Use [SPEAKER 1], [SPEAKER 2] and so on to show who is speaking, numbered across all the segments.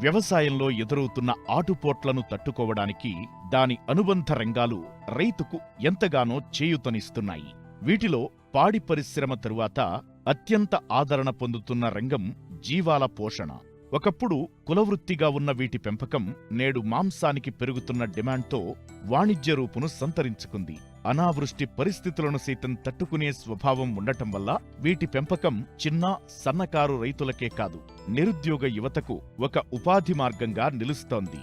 [SPEAKER 1] వ్యవసాయంలో ఎదురవుతున్న ఆటుపోట్లను తట్టుకోవడానికి దాని అనుబంధ రంగాలు రైతుకు ఎంతగానో చేయూతనిస్తున్నాయి. వీటిలో పాడి పరిశ్రమ తరువాత అత్యంత ఆదరణ పొందుతున్న రంగం జీవాల పోషణ. ఒకప్పుడు కులవృత్తిగా ఉన్న వీటి పెంపకం నేడు మాంసానికి పెరుగుతున్న డిమాండ్తో వాణిజ్య రూపును సంతరించుకుంది. అనావృష్టి పరిస్థితులను సైతం తట్టుకునే స్వభావం ఉండటం వల్ల వీటి పెంపకం చిన్న, సన్నకారు రైతులకే కాదు, నిరుద్యోగ యువతకు ఒక ఉపాధి మార్గంగా నిలుస్తోంది.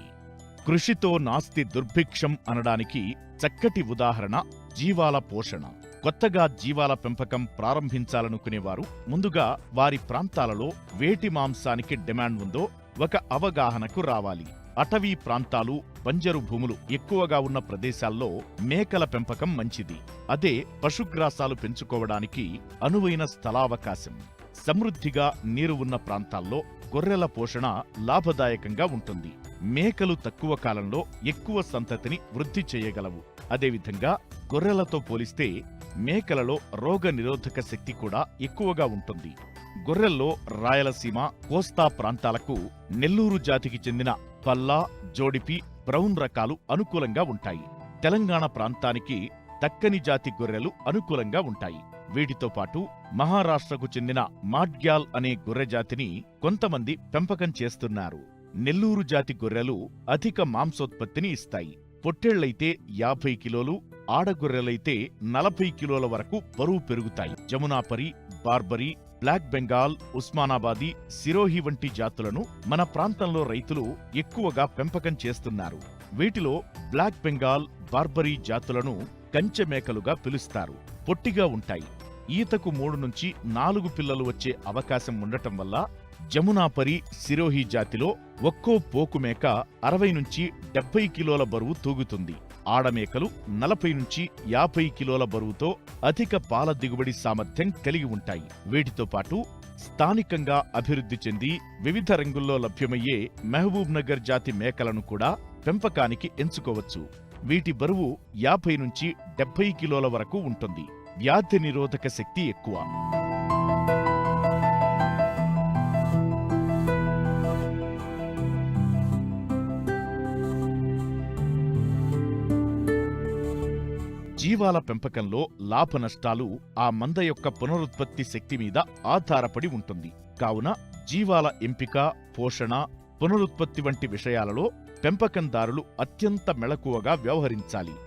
[SPEAKER 1] కృషితో నాస్తి దుర్భిక్షం అనడానికి చక్కటి ఉదాహరణ జీవాల పోషణ. కొత్తగా జీవాల పెంపకం ప్రారంభించాలనుకునేవారు ముందుగా వారి ప్రాంతాలలో వేటి మాంసానికి డిమాండ్ ఉందో ఒక అవగాహనకు రావాలి. అటవీ ప్రాంతాలు, బంజరు భూములు ఎక్కువగా ఉన్న ప్రదేశాల్లో మేకల పెంపకం మంచిది. అదే పశుగ్రాసాలు పెంచుకోవడానికి అనువైన స్థలావకాశం. సమృద్ధిగా నీరు ఉన్న ప్రాంతాల్లో గొర్రెల పోషణ లాభదాయకంగా ఉంటుంది. మేకలు తక్కువ కాలంలో ఎక్కువ సంతతిని వృద్ధి చేయగలవు. అదేవిధంగా గొర్రెలతో పోలిస్తే మేకలలో రోగ నిరోధక శక్తి కూడా ఎక్కువగా ఉంటుంది. గొర్రెల్లో రాయలసీమ, కోస్తా ప్రాంతాలకు నెల్లూరు జాతికి చెందిన పల్లా, జోడిపి, బ్రౌన్ రకాలు అనుకూలంగా ఉంటాయి. తెలంగాణ ప్రాంతానికి దక్కని జాతి గొర్రెలు అనుకూలంగా ఉంటాయి. వీటితో పాటు మహారాష్ట్రకు చెందిన మాడ్గ్యాల్ అనే గొర్రె జాతిని కొంతమంది పెంపకం చేస్తున్నారు. నెల్లూరు జాతి గొర్రెలు అధిక మాంసోత్పత్తిని ఇస్తాయి. పొట్టేళ్లైతే 50 కిలోలు, ఆడగొర్రెలైతే 40 కిలోల వరకు బరువు పెరుగుతాయి. జమునాపరి, బార్బరీ, బ్లాక్ బెంగాల్, ఉస్మానాబాదీ, సిరోహి వంటి జాతులను మన ప్రాంతంలో రైతులు ఎక్కువగా పెంపకం చేస్తున్నారు. వీటిలో బ్లాక్ బెంగాల్, బార్బరీ జాతులను కంచె మేకలుగా పిలుస్తారు. పొట్టిగా ఉంటాయి. ఈతకు 3 నుంచి 4 పిల్లలు వచ్చే అవకాశం ఉండటం వల్ల జమునాపరి, సిరోహి జాతిలో ఒక్కో పోకు మేక 60 నుంచి 70 కిలోల బరువు తూగుతుంది. ఆడమేకలు 40 నుంచి 50 కిలోల బరువుతో అధిక పాల దిగుబడి సామర్థ్యం కలిగి ఉంటాయి. వీటితో పాటు స్థానికంగా అభివృద్ధి చెంది వివిధ రంగుల్లో లభ్యమయ్యే మహబూబ్ నగర్ జాతి మేకలను కూడా పెంపకానికి ఎంచుకోవచ్చు. వీటి బరువు 50 నుంచి 70 కిలోల వరకు ఉంటుంది. వ్యాధి నిరోధక శక్తి ఎక్కువ. జీవాల పెంపకంలో లాభ నష్టాలు ఆ మంద యొక్క పునరుత్పత్తి శక్తి మీద ఆధారపడి ఉంటుంది. కావున జీవాల ఎంపిక, పోషణ, పునరుత్పత్తి వంటి విషయాలలో పెంపకందారులు అత్యంత మెళకువగా వ్యవహరించాలి.